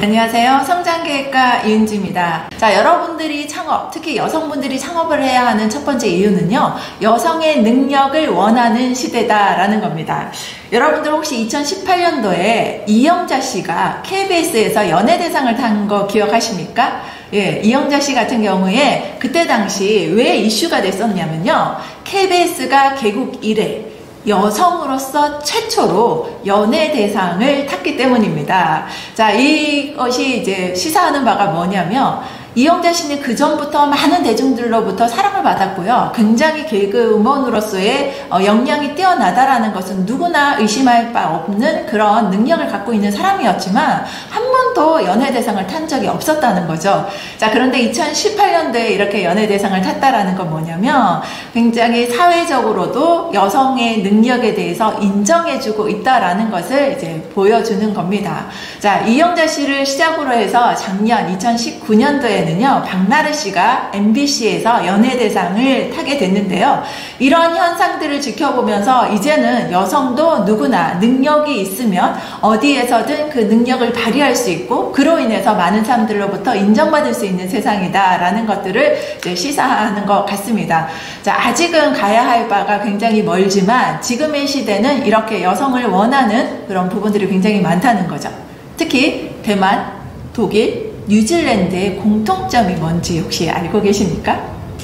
안녕하세요. 성장계획가 이은지입니다. 자, 여러분들이 창업, 특히 여성분들이 창업을 해야 하는 첫 번째 이유는요, 여성의 능력을 원하는 시대다라는 겁니다. 여러분들 혹시 2018년도에 이영자 씨가 KBS에서 연예대상을 탄 거 기억하십니까? 예, 이영자 씨 같은 경우에 그때 당시 왜 이슈가 됐었냐면요, KBS가 개국 이래 여성으로서 최초로 연예대상을 탔기 때문입니다. 자, 이것이 이제 시사하는 바가 뭐냐면, 이영자 씨는 그 전부터 많은 대중들로부터 사랑을 받았고요. 굉장히 개그우먼으로서의 역량이 뛰어나다라는 것은 누구나 의심할 바 없는 그런 능력을 갖고 있는 사람이었지만 한 번도 연예대상을 탄 적이 없었다는 거죠. 자, 그런데 2018년도에 이렇게 연예대상을 탔다라는 건 뭐냐면 굉장히 사회적으로도 여성의 능력에 대해서 인정해주고 있다라는 것을 이제 보여주는 겁니다. 자, 이영자 씨를 시작으로 해서 작년 2019년도에 는요, 박나래 씨가 MBC에서 연예대상을 타게 됐는데요. 이런 현상들을 지켜보면서 이제는 여성도 누구나 능력이 있으면 어디에서든 그 능력을 발휘할 수 있고 그로 인해서 많은 사람들로부터 인정받을 수 있는 세상이다라는 것들을 이제 시사하는 것 같습니다. 자, 아직은 가야 할 바가 굉장히 멀지만 지금의 시대는 이렇게 여성을 원하는 그런 부분들이 굉장히 많다는 거죠. 특히 대만, 독일, 뉴질랜드의 공통점이 뭔지 혹시 알고 계십니까?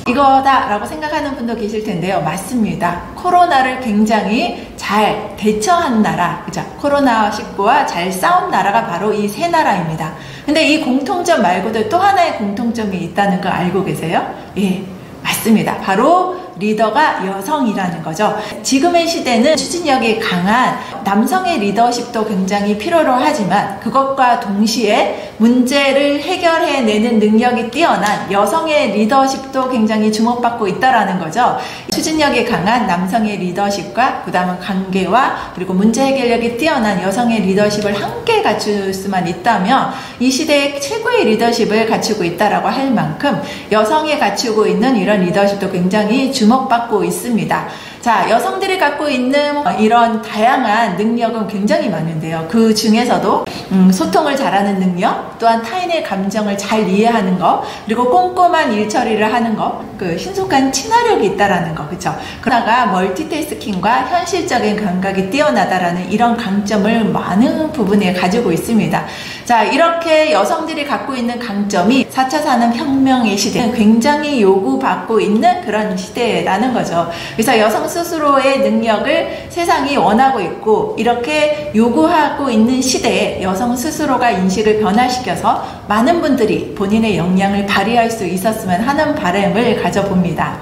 이거다라고 생각하는 분도 계실 텐데요. 맞습니다. 코로나를 굉장히 잘 대처한 나라, 그죠? 코로나19와 잘 싸운 나라가 바로 이 세 나라입니다. 근데 이 공통점 말고도 또 하나의 공통점이 있다는 거 알고 계세요? 예, 맞습니다. 바로 리더가 여성이라는 거죠. 지금의 시대는 추진력이 강한 남성의 리더십도 굉장히 필요로 하지만 그것과 동시에 문제를 해결해내는 능력이 뛰어난 여성의 리더십도 굉장히 주목받고 있다라는 거죠. 추진력이 강한 남성의 리더십과 그 다음은 관계와 그리고 문제 해결력이 뛰어난 여성의 리더십을 함께 갖출 수만 있다면 이 시대의 최고의 리더십을 갖추고 있다라고 할 만큼 여성이 갖추고 있는 이런 리더십도 굉장히 주목받고 있습니다. 자, 여성들이 갖고 있는 이런 다양한 능력은 굉장히 많은데요. 그 중에서도 소통을 잘하는 능력, 또한 타인의 감정을 잘 이해하는 것, 그리고 꼼꼼한 일 처리를 하는 것, 그 신속한 친화력이 있다라는 거, 그렇죠? 그러다가 멀티태스킹과 현실적인 감각이 뛰어나다라는 이런 강점을 많은 부분에 가지고 있습니다. 자, 이렇게 여성들이 갖고 있는 강점이 4차 산업혁명의 시대는 굉장히 요구받고 있는 그런 시대라는 거죠. 그래서 여성 스스로의 능력을 세상이 원하고 있고 이렇게 요구하고 있는 시대에 여성 스스로가 인식을 변화시켜서 많은 분들이 본인의 역량을 발휘할 수 있었으면 하는 바람을 가져봅니다.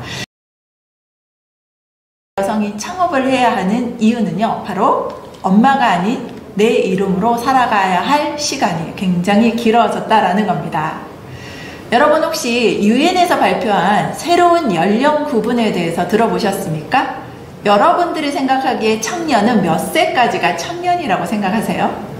여성이 창업을 해야 하는 이유는요, 바로 엄마가 아닌 내 이름으로 살아가야 할 시간이 굉장히 길어졌다라는 겁니다. 여러분 혹시 유엔에서 발표한 새로운 연령 구분에 대해서 들어보셨습니까? 여러분들이 생각하기에 청년은 몇 세까지가 청년이라고 생각하세요?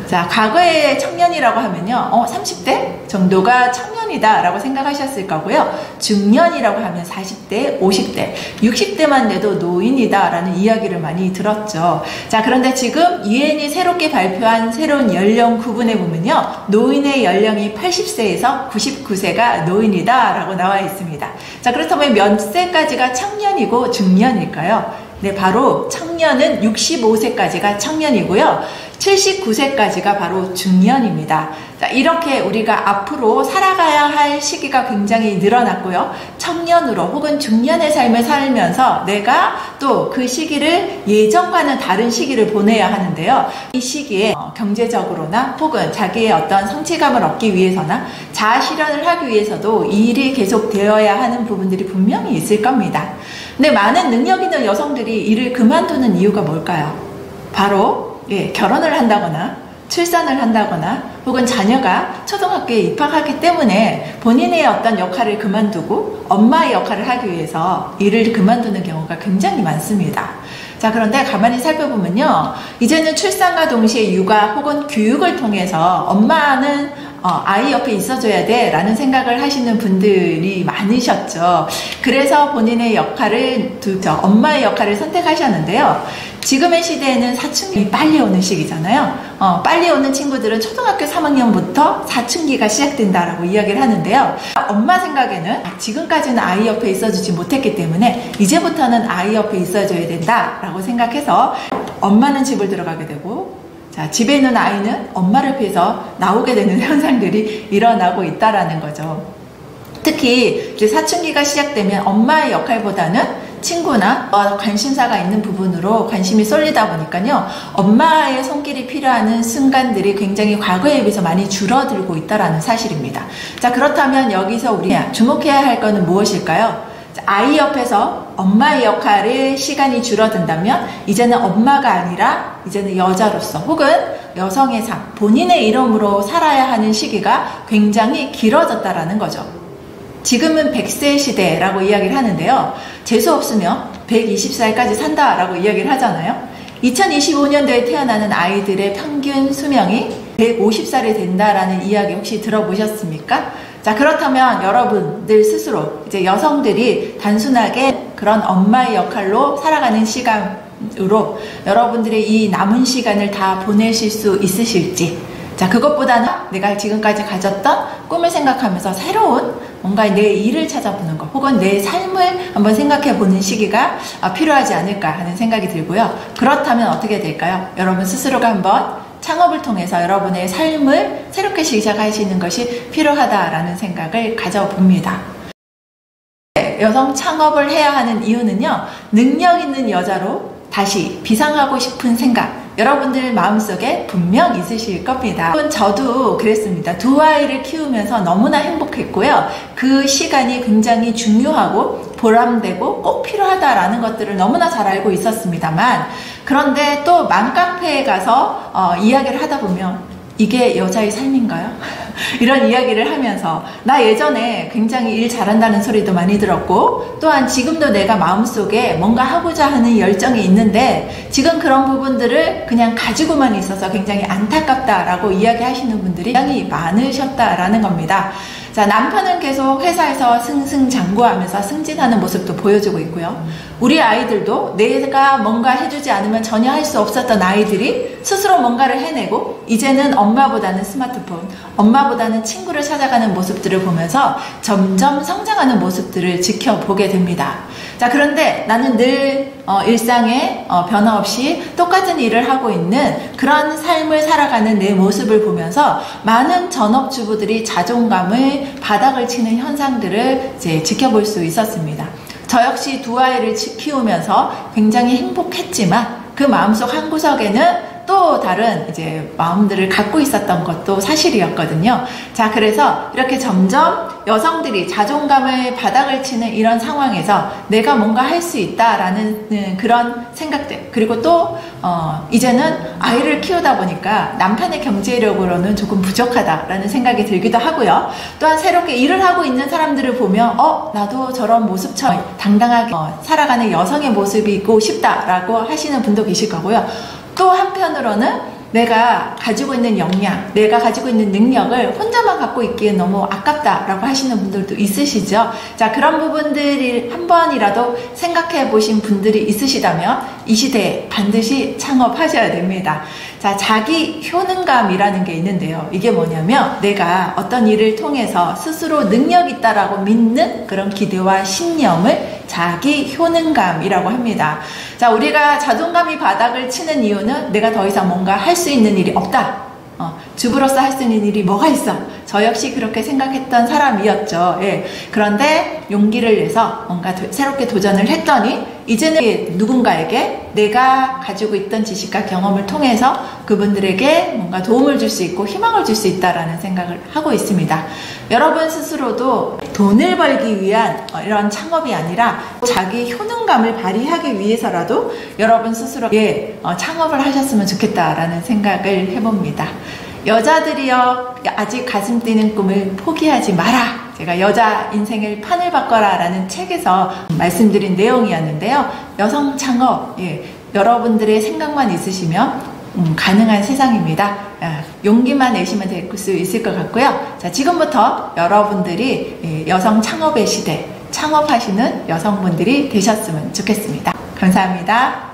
자, 과거에 청년이라고 하면요, 30대 정도가 청년이다 라고 생각하셨을 거고요. 중년이라고 하면 40대, 50대, 60대만 돼도 노인이다 라는 이야기를 많이 들었죠. 자, 그런데 지금 유엔이 새롭게 발표한 새로운 연령 구분에 보면요, 노인의 연령이 80세에서 99세가 노인이다 라고 나와 있습니다. 자, 그렇다면 몇 세까지가 청년이고 중년일까요? 네, 바로 청년은 65세까지가 청년이고요. 79세까지가 바로 중년입니다. 자, 이렇게 우리가 앞으로 살아가야 할 시기가 굉장히 늘어났고요. 청년으로 혹은 중년의 삶을 살면서 내가 또 그 시기를 예전과는 다른 시기를 보내야 하는데요. 이 시기에 경제적으로나 혹은 자기의 어떤 성취감을 얻기 위해서나 자아 실현을 하기 위해서도 이 일이 계속 되어야 하는 부분들이 분명히 있을 겁니다. 근데 많은 능력 있는 여성들이 일을 그만두는 이유가 뭘까요? 바로 결혼을 한다거나 출산을 한다거나 혹은 자녀가 초등학교에 입학하기 때문에 본인의 어떤 역할을 그만두고 엄마의 역할을 하기 위해서 일을 그만두는 경우가 굉장히 많습니다. 자, 그런데 가만히 살펴보면요, 이제는 출산과 동시에 육아 혹은 교육을 통해서 엄마는 아이 옆에 있어줘야 돼 라는 생각을 하시는 분들이 많으셨죠. 그래서 본인의 역할을 엄마의 역할을 선택하셨는데요. 지금의 시대에는 사춘기 빨리 오는 시기잖아요. 빨리 오는 친구들은 초등학교 3학년부터 사춘기가 시작된다라고 이야기를 하는데요. 엄마 생각에는 지금까지는 아이 옆에 있어주지 못했기 때문에 이제부터는 아이 옆에 있어줘야 된다라고 생각해서 엄마는 집을 들어가게 되고, 자, 집에 있는 아이는 엄마를 피해서 나오게 되는 현상들이 일어나고 있다라는 거죠. 특히 이제 사춘기가 시작되면 엄마의 역할보다는 친구나 관심사가 있는 부분으로 관심이 쏠리다 보니까요, 엄마의 손길이 필요한 순간들이 굉장히 과거에 비해서 많이 줄어들고 있다는 사실입니다. 자, 그렇다면 여기서 우리가 주목해야 할 것은 무엇일까요? 아이 옆에서 엄마의 역할의 시간이 줄어든다면 이제는 엄마가 아니라 이제는 여자로서 혹은 여성의 삶, 본인의 이름으로 살아야 하는 시기가 굉장히 길어졌다라는 거죠. 지금은 100세 시대라고 이야기를 하는데요. 재수 없으면 120살까지 산다라고 이야기를 하잖아요. 2025년도에 태어나는 아이들의 평균 수명이 150살이 된다라는 이야기 혹시 들어보셨습니까? 자, 그렇다면 여러분들 스스로 이제 여성들이 단순하게 그런 엄마의 역할로 살아가는 시간으로 여러분들의 이 남은 시간을 다 보내실 수 있으실지, 자, 그것보다는 내가 지금까지 가졌던 꿈을 생각하면서 새로운 뭔가 내 일을 찾아보는 것 혹은 내 삶을 한번 생각해 보는 시기가 필요하지 않을까 하는 생각이 들고요. 그렇다면 어떻게 될까요? 여러분 스스로가 한번 창업을 통해서 여러분의 삶을 새롭게 시작하시는 것이 필요하다라는 생각을 가져봅니다. 여성 창업을 해야 하는 이유는요, 능력 있는 여자로 다시 비상하고 싶은 생각, 여러분들 마음속에 분명 있으실 겁니다. 저도 그랬습니다. 두 아이를 키우면서 너무나 행복했고요. 그 시간이 굉장히 중요하고 보람되고 꼭 필요하다라는 것들을 너무나 잘 알고 있었습니다만, 그런데 또 맘카페에 가서 이야기를 하다 보면 이게 여자의 삶인가요? 이런 이야기를 하면서 나 예전에 굉장히 일 잘한다는 소리도 많이 들었고, 또한 지금도 내가 마음속에 뭔가 하고자 하는 열정이 있는데 지금 그런 부분들을 그냥 가지고만 있어서 굉장히 안타깝다라고 이야기하시는 분들이 굉장히 많으셨다라는 겁니다. 자, 남편은 계속 회사에서 승승장구하면서 승진하는 모습도 보여주고 있고요. 우리 아이들도 내가 뭔가 해주지 않으면 전혀 할 수 없었던 아이들이 스스로 뭔가를 해내고 이제는 엄마보다는 스마트폰, 엄마보다는 친구를 찾아가는 모습들을 보면서 점점 성장하는 모습들을 지켜보게 됩니다. 자, 그런데 나는 늘 일상에 변화 없이 똑같은 일을 하고 있는 그런 삶을 살아가는 내 모습을 보면서 많은 전업주부들이 자존감을 바닥을 치는 현상들을 이제 지켜볼 수 있었습니다. 저 역시 두 아이를 키우면서 굉장히 행복했지만 그 마음속 한구석에는 또 다른 이제 마음들을 갖고 있었던 것도 사실이었거든요. 자, 그래서 이렇게 점점 여성들이 자존감을 바닥을 치는 이런 상황에서 내가 뭔가 할 수 있다라는 그런 생각들, 그리고 또 이제는 아이를 키우다 보니까 남편의 경제력으로는 조금 부족하다라는 생각이 들기도 하고요. 또한 새롭게 일을 하고 있는 사람들을 보면 나도 저런 모습처럼 당당하게 살아가는 여성의 모습이 있고 싶다라고 하시는 분도 계실 거고요. 또 한편으로는 내가 가지고 있는 역량, 내가 가지고 있는 능력을 혼자만 갖고 있기엔 너무 아깝다라고 하시는 분들도 있으시죠. 자, 그런 부분들이 한 번이라도 생각해 보신 분들이 있으시다면 이 시대에 반드시 창업하셔야 됩니다. 자, 자기 효능감이라는 게 있는데요. 이게 뭐냐면 내가 어떤 일을 통해서 스스로 능력 있다라고 믿는 그런 기대와 신념을 자기 효능감이라고 합니다. 자, 우리가 자존감이 바닥을 치는 이유는 내가 더 이상 뭔가 할 수 있는 일이 없다. 주부로서 할 수 있는 일이 뭐가 있어? 저 역시 그렇게 생각했던 사람이었죠. 예. 그런데 용기를 내서 뭔가 새롭게 도전을 했더니 이제는 누군가에게 내가 가지고 있던 지식과 경험을 통해서 그분들에게 뭔가 도움을 줄 수 있고 희망을 줄 수 있다라는 생각을 하고 있습니다. 여러분 스스로도 돈을 벌기 위한 이런 창업이 아니라 자기 효능감을 발휘하기 위해서라도 여러분 스스로에게 창업을 하셨으면 좋겠다라는 생각을 해봅니다. 여자들이여 아직 가슴 뛰는 꿈을 포기하지 마라. 제가 여자 인생을 판을 바꿔라 라는 책에서 말씀드린 내용이었는데요. 여성 창업, 여러분들의 생각만 있으시면 가능한 세상입니다. 용기만 내시면 될 수 있을 것 같고요. 자, 지금부터 여러분들이 여성 창업의 시대, 창업하시는 여성분들이 되셨으면 좋겠습니다. 감사합니다.